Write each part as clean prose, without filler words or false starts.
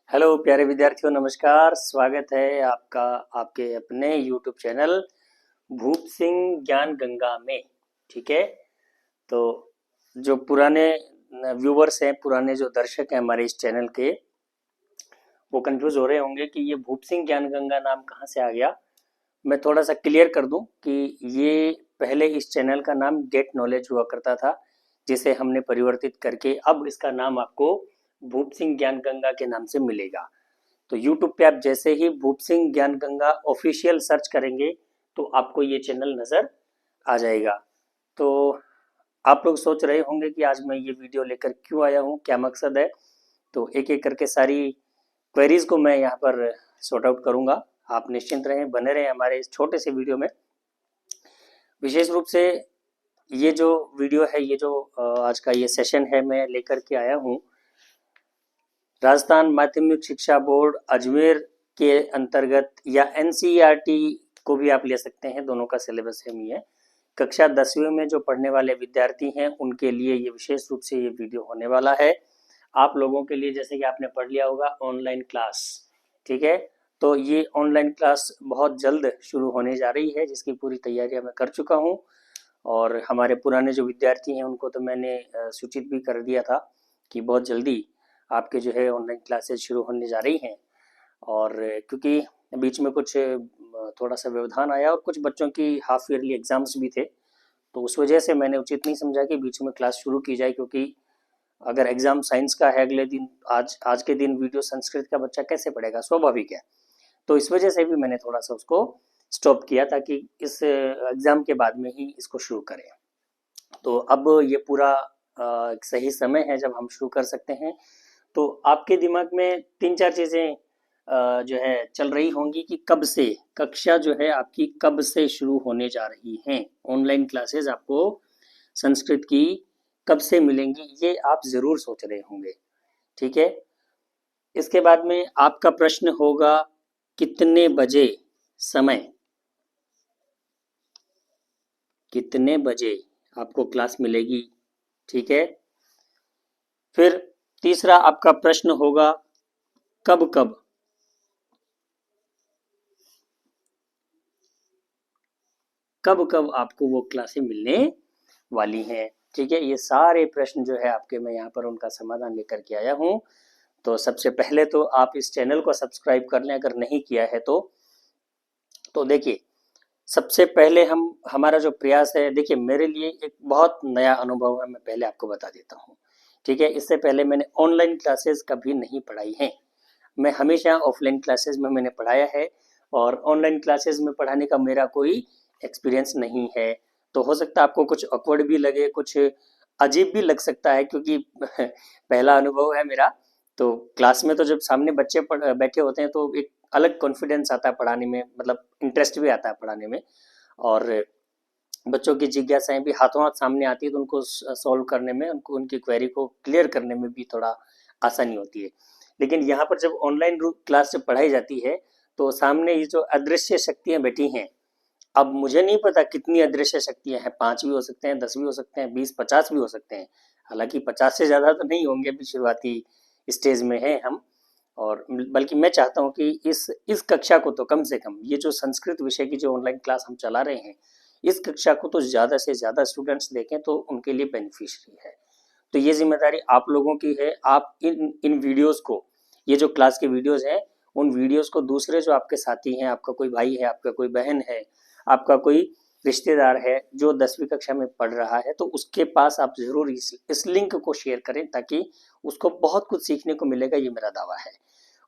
Hello प्यारे विद्यार्थियों, नमस्कार। स्वागत है आपका आपके अपने यूट्यूब चैनल भूप सिंह ज्ञान गंगा में। ठीक है, तो जो पुराने व्यूवर्स हैं, पुराने जो दर्शक हैं हमारे इस चैनल के, वो कंफ्यूज हो रहे होंगे कि ये भूप सिंह ज्ञान गंगा नाम कहाँ से आ गया। मैं थोड़ा सा क्लियर कर दूं कि ये पहले इस चैनल का नाम गेट नॉलेज हुआ करता था, जिसे हमने परिवर्तित करके अब इसका नाम आपको भूप सिंह ज्ञान गंगा के नाम से मिलेगा। तो YouTube पे आप जैसे ही भूप सिंह ज्ञान गंगा ऑफिशियल सर्च करेंगे तो आपको ये चैनल नज़र आ जाएगा। तो आप लोग सोच रहे होंगे कि आज मैं ये वीडियो लेकर क्यों आया हूँ, क्या मकसद है। तो एक एक करके सारी क्वेरीज को मैं यहाँ पर सॉर्ट आउट करूँगा। आप निश्चिंत रहें, बने रहें हमारे इस छोटे से वीडियो में। विशेष रूप से ये जो वीडियो है, ये जो आज का ये सेशन है, मैं लेकर के आया हूँ राजस्थान माध्यमिक शिक्षा बोर्ड अजमेर के अंतर्गत, या एनसीईआरटी को भी आप ले सकते हैं, दोनों का सिलेबस सेम ही है। कक्षा 10वीं में जो पढ़ने वाले विद्यार्थी हैं उनके लिए ये विशेष रूप से ये वीडियो होने वाला है। आप लोगों के लिए, जैसे कि आपने पढ़ लिया होगा, ऑनलाइन क्लास। ठीक है, तो ये ऑनलाइन क्लास बहुत जल्द शुरू होने जा रही है, जिसकी पूरी तैयारियां मैं कर चुका हूँ। और हमारे पुराने जो विद्यार्थी हैं उनको तो मैंने सूचित भी कर दिया था कि बहुत जल्दी आपके जो है ऑनलाइन क्लासेस शुरू होने जा रही हैं। और क्योंकि बीच में कुछ थोड़ा सा व्यवधान आया और कुछ बच्चों की हाफ ईयरली एग्जाम्स भी थे, तो उस वजह से मैंने उचित नहीं समझा कि बीच में क्लास शुरू की जाए, क्योंकि अगर एग्जाम साइंस का है अगले दिन, आज के दिन वीडियो संस्कृत का बच्चा कैसे पढ़ेगा, स्वाभाविक है। तो इस वजह से भी मैंने थोड़ा सा उसको स्टॉप किया, ताकि इस एग्जाम के बाद में ही इसको शुरू करें। तो अब ये पूरा एक सही समय है जब हम शुरू कर सकते हैं। तो आपके दिमाग में तीन चार चीज़ें जो है चल रही होंगी कि कब से कक्षा जो है आपकी कब से शुरू होने जा रही हैं। ऑनलाइन क्लासेस आपको संस्कृत की कब से मिलेंगी, ये आप ज़रूर सोच रहे होंगे। ठीक है, इसके बाद में आपका प्रश्न होगा कितने बजे, समय कितने बजे आपको क्लास मिलेगी। ठीक है, फिर तीसरा आपका प्रश्न होगा कब कब, कब कब आपको वो क्लासें मिलने वाली हैं। ठीक है, ये सारे प्रश्न जो है आपके, मैं यहाँ पर उनका समाधान लेकर के आया हूँ। तो सबसे पहले तो आप इस चैनल को सब्सक्राइब कर लें अगर नहीं किया है तो देखिए, सबसे पहले हमारा जो प्रयास है, देखिए मेरे लिए एक बहुत नया अनुभव है, मैं पहले आपको बता देता हूँ। ठीक है, इससे पहले मैंने ऑनलाइन क्लासेस कभी नहीं पढ़ाई हैं। मैं हमेशा ऑफलाइन क्लासेस में मैंने पढ़ाया है, और ऑनलाइन क्लासेस में पढ़ाने का मेरा कोई एक्सपीरियंस नहीं है। तो हो सकता है आपको कुछ ऑकवर्ड भी लगे, कुछ अजीब भी लग सकता है, क्योंकि पहला अनुभव है मेरा। तो क्लास में तो जब सामने बच्चे बैठे होते हैं तो एक अलग कॉन्फिडेंस आता है पढ़ाने में, मतलब इंटरेस्ट भी आता है पढ़ाने में। और बच्चों की जिज्ञासाएं भी हाथों हाथ सामने आती है, तो उनको सॉल्व करने में, उनको उनकी क्वेरी को क्लियर करने में भी थोड़ा आसानी होती है। लेकिन यहाँ पर जब ऑनलाइन क्लास जब पढ़ाई जाती है, तो सामने ये जो अदृश्य शक्तियाँ बैठी हैं, अब मुझे नहीं पता कितनी अदृश्य शक्तियाँ हैं, 5 भी हो सकते हैं, 10 भी हो सकते हैं, 20 50 भी हो सकते हैं। हालांकि 50 से ज़्यादा तो नहीं होंगे, अभी शुरुआती स्टेज में है हम। और बल्कि मैं चाहता हूँ कि इस कक्षा को तो कम से कम, ये जो संस्कृत विषय की जो ऑनलाइन क्लास हम चला रहे हैं, इस कक्षा को तो ज़्यादा से ज़्यादा स्टूडेंट्स देखें तो उनके लिए बेनिफिशियरी है। तो ये जिम्मेदारी आप लोगों की है। आप इन इन वीडियोस को, ये जो क्लास के वीडियोस हैं, उन वीडियोस को दूसरे जो आपके साथी हैं, आपका कोई भाई है, आपका कोई बहन है, आपका कोई रिश्तेदार है जो 10वीं कक्षा में पढ़ रहा है, तो उसके पास आप जरूर इस लिंक को शेयर करें, ताकि उसको बहुत कुछ सीखने को मिलेगा, ये मेरा दावा है।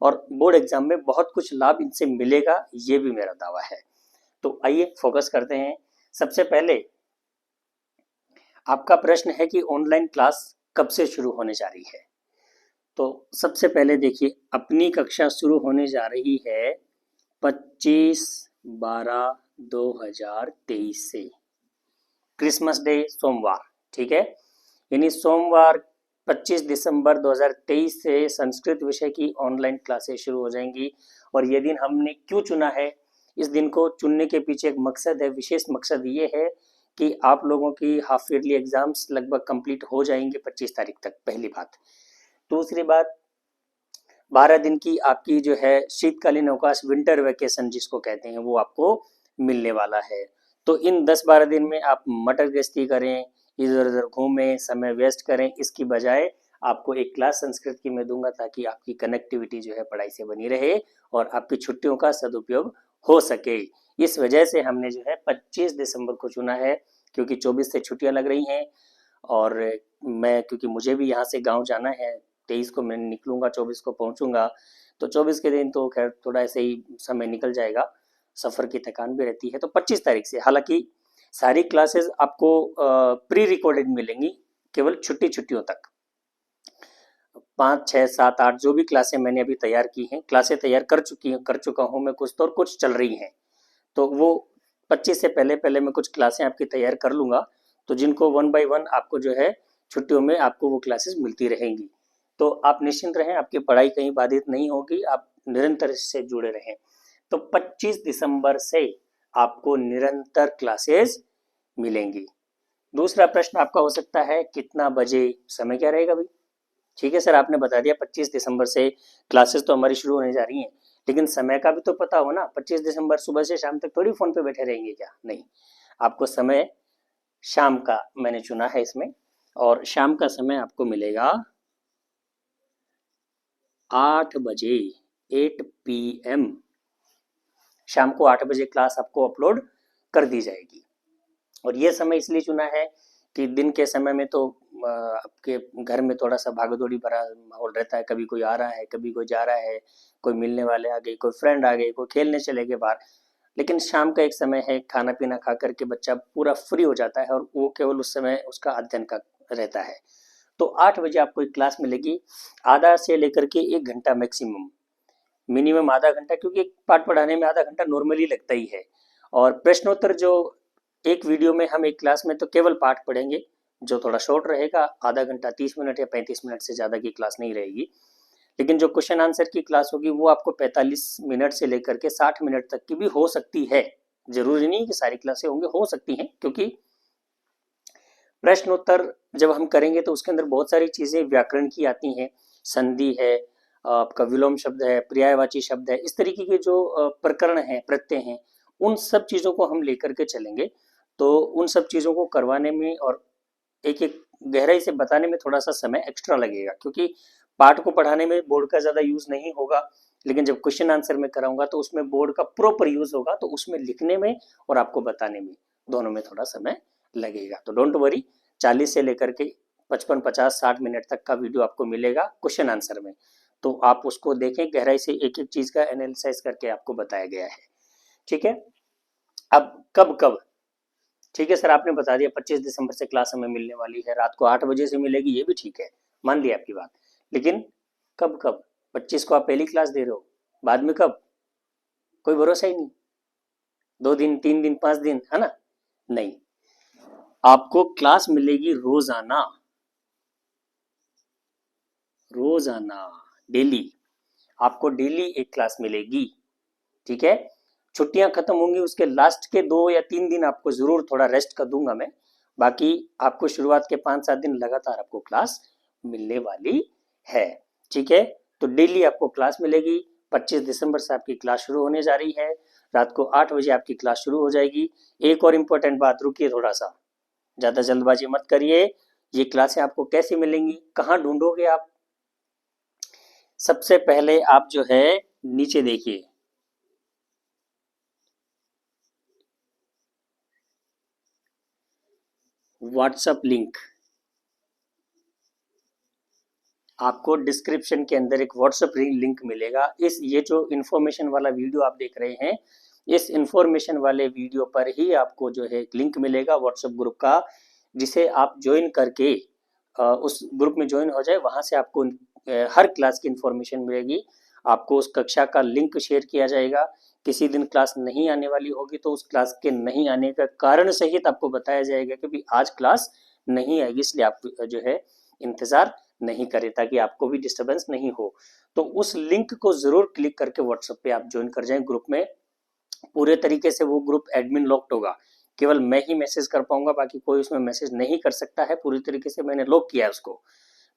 और बोर्ड एग्जाम में बहुत कुछ लाभ इनसे मिलेगा, ये भी मेरा दावा है। तो आइए फोकस करते हैं। सबसे पहले आपका प्रश्न है कि ऑनलाइन क्लास कब से शुरू होने जा रही है। तो सबसे पहले देखिए, अपनी कक्षा शुरू होने जा रही है 25/12/2023 से, क्रिसमस डे सोमवार। ठीक है, यानी सोमवार 25 दिसंबर 2023 से संस्कृत विषय की ऑनलाइन क्लासेस शुरू हो जाएंगी। और ये दिन हमने क्यों चुना है, इस दिन को चुनने के पीछे एक मकसद है, विशेष मकसद ये है कि आप लोगों की हाफ ईयरली एग्जाम्स लगभग कंप्लीट हो जाएंगे 25 तारीख तक, पहली बात। दूसरी बात, 12 दिन की आपकी जो है शीतकालीन अवकाश, विंटर वेकेशन जिसको कहते हैं, वो आपको मिलने वाला है। तो इन 10-12 दिन में आप मटर गश्ती करें, इधर उधर घूमें, समय वेस्ट करें, इसकी बजाय आपको एक क्लास संस्कृत की मैं दूंगा ताकि आपकी कनेक्टिविटी जो है पढ़ाई से बनी रहे और आपकी छुट्टियों का सदुपयोग हो सके। इस वजह से हमने जो है 25 दिसंबर को चुना है, क्योंकि 24 से छुट्टियां लग रही हैं और मैं, क्योंकि मुझे भी यहाँ से गांव जाना है, 23 को मैं निकलूंगा, 24 को पहुंचूंगा, तो 24 के दिन तो खैर थोड़ा ऐसे ही समय निकल जाएगा, सफ़र की थकान भी रहती है। तो 25 तारीख से, हालांकि सारी क्लासेस आपको प्री रिकॉर्डेड मिलेंगी, केवल छुट्टियों तक। 5, 6, 7, 8 जो भी क्लासें मैंने अभी तैयार की हैं, क्लासें तैयार कर चुका हूँ मैं कुछ तो, और कुछ चल रही हैं, तो वो 25 से पहले पहले मैं कुछ क्लासें आपकी तैयार कर लूँगा, तो जिनको 1 बाय 1 आपको जो है छुट्टियों में आपको वो क्लासेस मिलती रहेंगी। तो आप निश्चिंत रहें, आपकी पढ़ाई कहीं बाधित नहीं होगी, आप निरंतर इससे जुड़े रहें। तो 25 दिसंबर से आपको निरंतर क्लासेस मिलेंगी। दूसरा प्रश्न आपका हो सकता है कितना बजे, समय क्या रहेगा भाई? ठीक है सर, आपने बता दिया 25 दिसंबर से क्लासेस तो हमारी शुरू होने जा रही हैं, लेकिन समय का भी तो पता हो ना। 25 दिसंबर सुबह से शाम तक थोड़ी फोन पे बैठे रहेंगे क्या? नहीं, आपको समय शाम का मैंने चुना है इसमें, और शाम का समय आपको मिलेगा 8 बजे, 8 PM। शाम को 8 बजे क्लास आपको अपलोड कर दी जाएगी। और ये समय इसलिए चुना है कि दिन के समय में तो आपके घर में थोड़ा सा भागदौड़ी भरा माहौल रहता है, कभी कोई आ रहा है, कभी कोई जा रहा है, कोई मिलने वाले आ गए, कोई फ्रेंड आ गए, कोई खेलने चले गए बाहर। लेकिन शाम का एक समय है, खाना पीना खा करके बच्चा पूरा फ्री हो जाता है और वो केवल उस समय उसका अध्ययन का रहता है। तो 8 बजे आपको एक क्लास मिलेगी, आधा से लेकर के 1 घंटा मैक्सिमम, मिनिमम आधा घंटा, क्योंकि एक पाठ पढ़ाने में आधा घंटा नॉर्मली लगता ही है। और प्रश्नोत्तर जो एक वीडियो में, हम एक क्लास में तो केवल पाठ पढ़ेंगे, जो थोड़ा शॉर्ट रहेगा, आधा घंटा 30 मिनट या 35 मिनट से ज़्यादा की क्लास नहीं रहेगी। लेकिन जो क्वेश्चन आंसर की क्लास होगी वो आपको 45 मिनट से लेकर के 60 मिनट तक की भी हो सकती है। जरूरी नहीं कि सारी क्लासें होंगी, हो सकती हैं, क्योंकि प्रश्नोत्तर जब हम करेंगे तो उसके अंदर बहुत सारी चीजें व्याकरण की आती हैं, संधि है, आपका विलोम शब्द है, पर्यायवाची शब्द है, इस तरीके के जो प्रकरण हैं, प्रत्यय हैं, उन सब चीजों को हम लेकर के चलेंगे। तो उन सब चीजों को करवाने में और एक एक गहराई से बताने में थोड़ा सा समय एक्स्ट्रा लगेगा, क्योंकि पाठ को पढ़ाने में बोर्ड का ज्यादा यूज नहीं होगा, लेकिन जब क्वेश्चन आंसर में कराऊंगा तो उसमें बोर्ड का प्रॉपर यूज होगा, तो उसमें लिखने में और आपको बताने में, दोनों में थोड़ा समय लगेगा। तो डोंट वरी, 40 से लेकर के 55, 50, 60 मिनट तक का वीडियो आपको मिलेगा क्वेश्चन आंसर में। तो आप उसको देखें, गहराई से एक एक चीज का एनालिसिस करके आपको बताया गया है। ठीक है, अब कब कब, ठीक है सर आपने बता दिया 25 दिसंबर से क्लास हमें मिलने वाली है, रात को 8 बजे से मिलेगी, ये भी ठीक है, मान लिया आपकी बात, लेकिन कब कब? 25 को आप पहली क्लास दे रहे हो, बाद में कब? कोई भरोसा ही नहीं, 2 दिन, 3 दिन, 5 दिन, है ना? नहीं, आपको क्लास मिलेगी रोजाना, रोजाना, डेली, आपको डेली एक क्लास मिलेगी। ठीक है, छुट्टियां खत्म होंगी उसके लास्ट के 2 या 3 दिन आपको जरूर थोड़ा रेस्ट का दूंगा मैं, बाकी आपको शुरुआत के 5-7 दिन लगातार आपको क्लास मिलने वाली है। ठीक है, तो डेली आपको क्लास मिलेगी। 25 दिसंबर से आपकी क्लास शुरू होने जा रही है, रात को 8 बजे आपकी क्लास शुरू हो जाएगी। एक और इम्पोर्टेंट बात, रुकिए थोड़ा सा, ज्यादा जल्दबाजी मत करिए। ये क्लासें आपको कैसे मिलेंगी, कहाँ ढूंढोगे आप? सबसे पहले आप जो है नीचे देखिए, व्हाट्सएप लिंक, आपको डिस्क्रिप्शन के अंदर एक व्हाट्सएप लिंक मिलेगा। इस ये जो इन्फॉर्मेशन वाला वीडियो आप देख रहे हैं, इस इन्फॉर्मेशन वाले वीडियो पर ही आपको जो है एक लिंक मिलेगा व्हाट्सएप ग्रुप का, जिसे आप ज्वाइन करके उस ग्रुप में ज्वाइन हो जाए। वहां से आपको हर क्लास की इन्फॉर्मेशन मिलेगी, आपको उस कक्षा का लिंक शेयर किया जाएगा। किसी दिन क्लास नहीं आने वाली होगी तो उस क्लास के नहीं आने का कारण सहित आपको बताया जाएगा कि भाई आज क्लास नहीं आएगी, इसलिए आप जो है इंतजार नहीं करें, ताकि आपको भी डिस्टरबेंस नहीं हो। तो उस लिंक को जरूर क्लिक करके व्हाट्सएप पे आप ज्वाइन कर जाएं ग्रुप में। पूरे तरीके से वो ग्रुप एडमिन लॉक्ड होगा, केवल मैं ही मैसेज कर पाऊंगा, बाकी कोई उसमें मैसेज नहीं कर सकता है, पूरी तरीके से मैंने लॉक किया है उसको।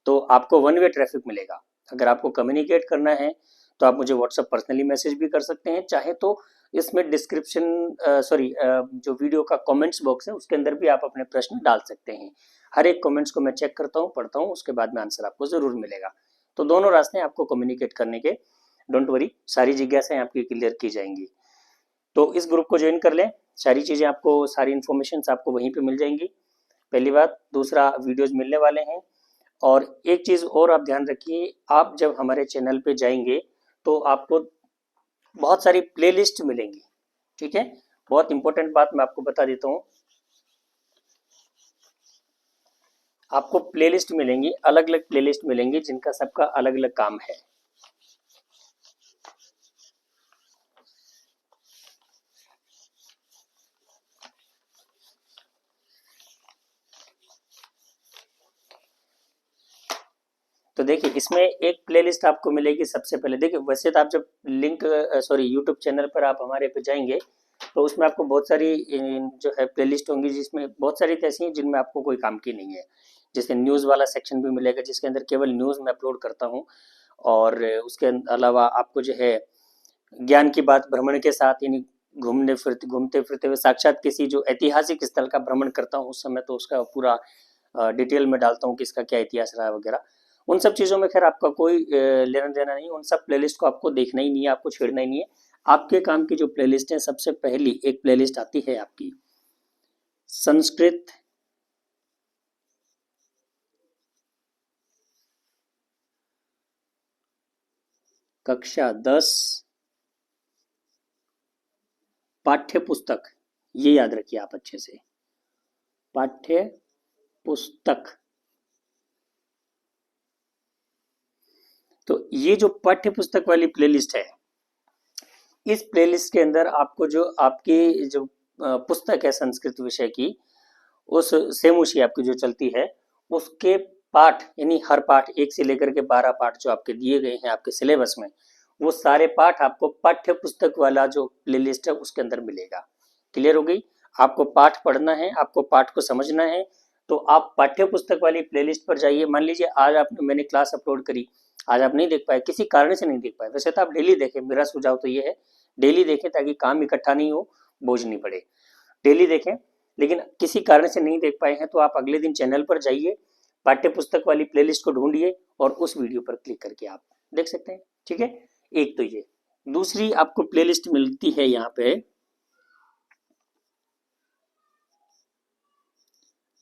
तो आपको 1 वे ट्रैफिक मिलेगा, अगर आपको कम्युनिकेट करना है तो आप मुझे व्हाट्सएप पर्सनली मैसेज भी कर सकते हैं, चाहे तो इसमें डिस्क्रिप्शन जो वीडियो का कमेंट्स बॉक्स है उसके अंदर भी आप अपने प्रश्न डाल सकते हैं। हर एक कमेंट्स को मैं चेक करता हूँ, पढ़ता हूँ, उसके बाद में आंसर आपको जरूर मिलेगा। तो दोनों रास्ते हैं आपको कम्युनिकेट करने के, डोंट वरी, सारी जिज्ञासाएं आपकी क्लियर की जाएंगी। तो इस ग्रुप को ज्वाइन कर लें, सारी चीज़ें आपको, सारी इन्फॉर्मेशन आपको वहीं पे मिल जाएंगी, पहली बात। दूसरा, वीडियोज मिलने वाले हैं। और एक चीज़ और आप ध्यान रखिए, आप जब हमारे चैनल पे जाएंगे तो आपको बहुत सारी प्लेलिस्ट मिलेंगी, ठीक है। बहुत इंपॉर्टेंट बात मैं आपको बता देता हूँ, आपको प्लेलिस्ट मिलेंगी, अलग अलग प्लेलिस्ट मिलेंगी जिनका सबका अलग अलग काम है। तो देखिए इसमें एक प्लेलिस्ट आपको मिलेगी सबसे पहले। देखिए वैसे तो आप जब लिंक यूट्यूब चैनल पर आप हमारे पे जाएंगे तो उसमें आपको बहुत सारी जो है प्लेलिस्ट होंगी, जिसमें बहुत सारी तो ऐसी हैं जिनमें आपको कोई काम की नहीं है। जैसे न्यूज़ वाला सेक्शन भी मिलेगा जिसके अंदर केवल न्यूज़ मैं अपलोड करता हूँ, और उसके अलावा आपको जो है ज्ञान की बात भ्रमण के साथ, यानी घूमते फिरते हुए साक्षात किसी जो ऐतिहासिक स्थल का भ्रमण करता हूँ उस समय तो उसका पूरा डिटेल में डालता हूँ कि इसका क्या इतिहास रहा है वगैरह। उन सब चीज़ों में खैर आपका कोई लेना देना नहीं, उन सब प्लेलिस्ट को आपको देखना ही नहीं है, आपको छेड़ना ही नहीं है। आपके काम की जो प्लेलिस्ट है, सबसे पहली एक प्लेलिस्ट आती है आपकी संस्कृत कक्षा 10 पाठ्य पुस्तक, ये याद रखिए आप अच्छे से, पाठ्य पुस्तक। तो ये जो पाठ्य पुस्तक वाली प्लेलिस्ट है, इस प्लेलिस्ट के अंदर आपको जो आपकी जो पुस्तक है संस्कृत विषय की, उस सेमुशी आपकी जो चलती है उसके पाठ, यानी हर पाठ 1 से लेकर के 12 पाठ जो आपके दिए गए हैं आपके सिलेबस में, वो सारे पाठ आपको पाठ्य पुस्तक वाला जो प्लेलिस्ट है उसके अंदर मिलेगा। क्लियर हो गई? आपको पाठ पढ़ना है, आपको पाठ को समझना है, तो आप पाठ्य पुस्तक वाली प्लेलिस्ट पर जाइए। मान लीजिए आज आपने, मैंने क्लास अपलोड करी, आज आप नहीं देख पाए, किसी कारण से नहीं देख पाए, वैसे तो आप डेली देखें, मेरा सुझाव तो ये है डेली देखें ताकि काम इकट्ठा नहीं हो, बोझ नहीं पड़े, डेली देखें। लेकिन किसी कारण से नहीं देख पाए हैं तो आप अगले दिन चैनल पर जाइए, पाठ्य पुस्तक वाली प्लेलिस्ट को ढूंढिए और उस वीडियो पर क्लिक करके आप देख सकते हैं, ठीक है। एक तो ये, दूसरी आपको प्लेलिस्ट मिलती है यहाँ पे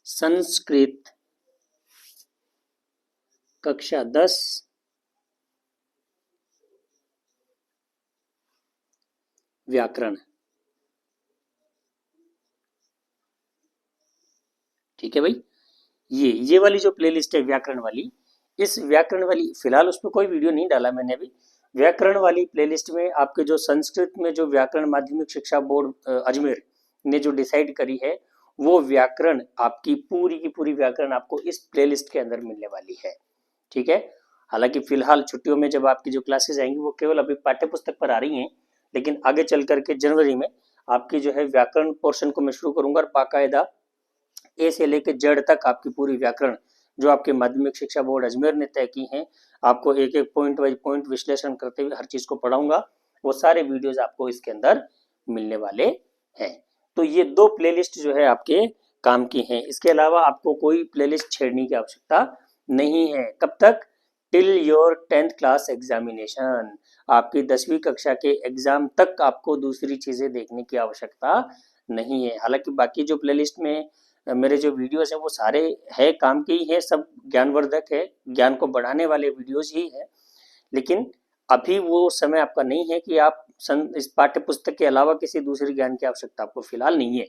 संस्कृत कक्षा 10 व्याकरण, ठीक है भाई। ये वाली जो प्लेलिस्ट है व्याकरण वाली, इस व्याकरण वाली, फिलहाल उस पर कोई वीडियो नहीं डाला मैंने अभी। व्याकरण वाली प्लेलिस्ट में आपके जो संस्कृत में जो व्याकरण माध्यमिक शिक्षा बोर्ड अजमेर ने जो डिसाइड करी है, वो व्याकरण आपकी पूरी की पूरी व्याकरण आपको इस प्लेलिस्ट के अंदर मिलने वाली है, ठीक है। हालांकि फिलहाल छुट्टियों में जब आपकी जो क्लासेस आएंगी वो केवल अभी पाठ्य पुस्तक पर आ रही हैं, लेकिन आगे चल करके जनवरी में आपकी जो है व्याकरण पोर्शन को मैं शुरू करूंगा, और बाकायदा ए से लेकर जेड तक आपकी पूरी व्याकरण जो आपके माध्यमिक शिक्षा बोर्ड अजमेर ने तय की हैं, आपको एक एक पॉइंट वाइज पॉइंट विश्लेषण करते हुए हर चीज को पढ़ाऊंगा। वो सारे वीडियोस आपको इसके अंदर मिलने वाले हैं। तो ये 2 प्लेलिस्ट जो है आपके काम की हैं। इसके अलावा आपको कोई प्लेलिस्ट छेड़ने की आवश्यकता नहीं है। कब तक? Till your 10th class examination, आपकी 10वीं कक्षा के एग्जाम तक आपको दूसरी चीजें देखने की आवश्यकता नहीं है। हालांकि बाकी जो प्लेलिस्ट में मेरे जो वीडियोस हैं वो सारे है काम के ही है, सब ज्ञानवर्धक है, ज्ञान को बढ़ाने वाले वीडियोस ही है। लेकिन अभी वो समय आपका नहीं है कि आप इस पाठ्य पुस्तक के अलावा किसी दूसरे ज्ञान की आवश्यकता आपको फिलहाल नहीं है।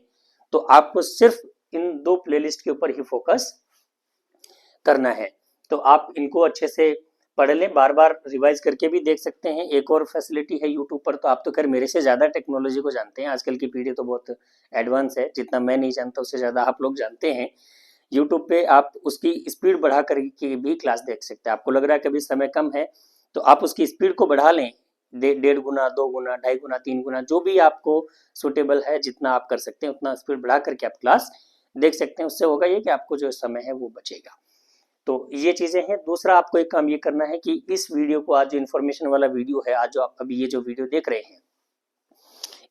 तो आपको सिर्फ इन 2 प्लेलिस्ट के ऊपर ही फोकस करना है। तो आप इनको अच्छे से पढ़ लें, बार बार रिवाइज करके भी देख सकते हैं। एक और फैसिलिटी है यूट्यूब पर, तो आप तो खैर मेरे से ज़्यादा टेक्नोलॉजी को जानते हैं, आजकल की पीढ़ी तो बहुत एडवांस है, जितना मैं नहीं जानता उससे ज़्यादा आप लोग जानते हैं। यूट्यूब पे आप उसकी स्पीड बढ़ा करके भी क्लास देख सकते हैं। आपको लग रहा है कि अभी समय कम है तो आप उसकी स्पीड को बढ़ा लें, 1.5 गुना, 2 गुना, 2.5 गुना, 3 गुना, जो भी आपको सुटेबल है, जितना आप कर सकते हैं उतना स्पीड बढ़ा करके आप क्लास देख सकते हैं। उससे होगा ये कि आपको जो समय है वो बचेगा। तो ये चीजें हैं। दूसरा आपको एक काम ये करना है कि इस वीडियो को, आज जो इन्फॉर्मेशन वाला वीडियो है, आज जो आप अभी ये जो वीडियो देख रहे हैं,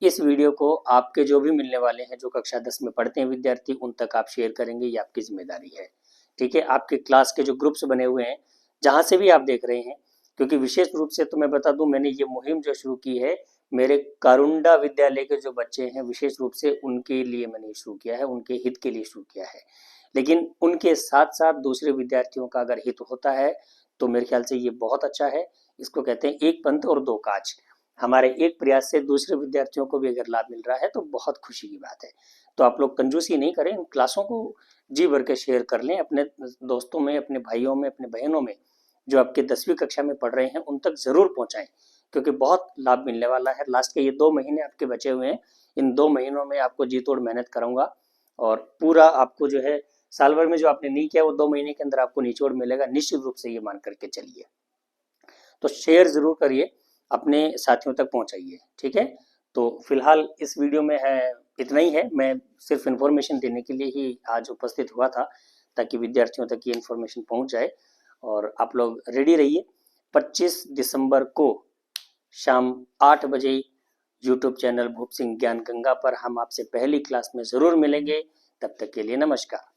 इस वीडियो को आपके जो भी मिलने वाले हैं, जो कक्षा 10 में पढ़ते हैं विद्यार्थी, उन तक आप शेयर करेंगे, ये आपकी जिम्मेदारी है। ठीक है, आपके क्लास के जो ग्रुप्स बने हुए हैं, जहां से भी आप देख रहे हैं, क्योंकि विशेष रूप से तो मैं बता दूं, मैंने ये मुहिम जो शुरू की है, मेरे कारुंडा विद्यालय के जो बच्चे हैं, विशेष रूप से उनके लिए मैंने शुरू किया है, उनके हित के लिए शुरू किया है। लेकिन उनके साथ साथ दूसरे विद्यार्थियों का अगर हित होता है तो मेरे ख्याल से ये बहुत अच्छा है। इसको कहते हैं एक पंथ और दो काज। हमारे एक प्रयास से दूसरे विद्यार्थियों को भी अगर लाभ मिल रहा है तो बहुत खुशी की बात है। तो आप लोग कंजूसी नहीं करें, इन क्लासों को जी भर के शेयर कर लें अपने दोस्तों में, अपने भाइयों में, अपने बहनों में, जो आपके 10वीं कक्षा में पढ़ रहे हैं, उन तक जरूर पहुंचाएं, क्योंकि बहुत लाभ मिलने वाला है। लास्ट के ये 2 महीने आपके बचे हुए हैं, इन 2 महीनों में आपको जी तोड़ मेहनत कराऊंगा और पूरा आपको जो है, साल भर में जो आपने नहीं किया वो 2 महीने के अंदर आपको निचोड़ मिलेगा, निश्चित रूप से ये मान करके चलिए। तो शेयर जरूर करिए, अपने साथियों तक पहुंचाइए। ठीक है, तो फिलहाल इस वीडियो में है इतना ही है। मैं सिर्फ इन्फॉर्मेशन देने के लिए ही आज उपस्थित हुआ था, ताकि विद्यार्थियों तक ये इन्फॉर्मेशन पहुंच जाए। और आप लोग रेडी रहिए, 25 दिसंबर को शाम 8 बजे यूट्यूब चैनल भूप सिंह ज्ञान गंगा पर हम आपसे पहली क्लास में जरूर मिलेंगे। तब तक के लिए नमस्कार।